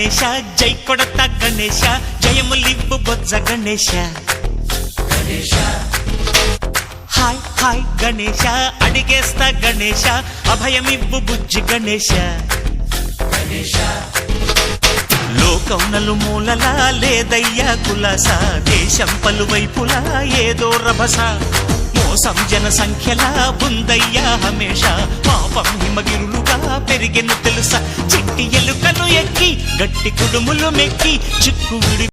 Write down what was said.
గణేశ జై కొడత గణేశ జయములివ్వు బొజ్జ Ganesha hi hi Ganesha అడిగేస్తా Ganesha అభయమివ్వు బుజ్జి గణేశ లోకం నలుమూలలా లేదయ్యా కులాస దేశం పలువైపులా ఏదో రభస మోసం జన సంఖ్యలా ఉందయ్యా హమేష పాపం హిమగిరులుగా పెరిగెను తెలుసా చిట్టి ఎలుకను ఎక్కి గట్టి కుడుములు మెక్కి చిక్కు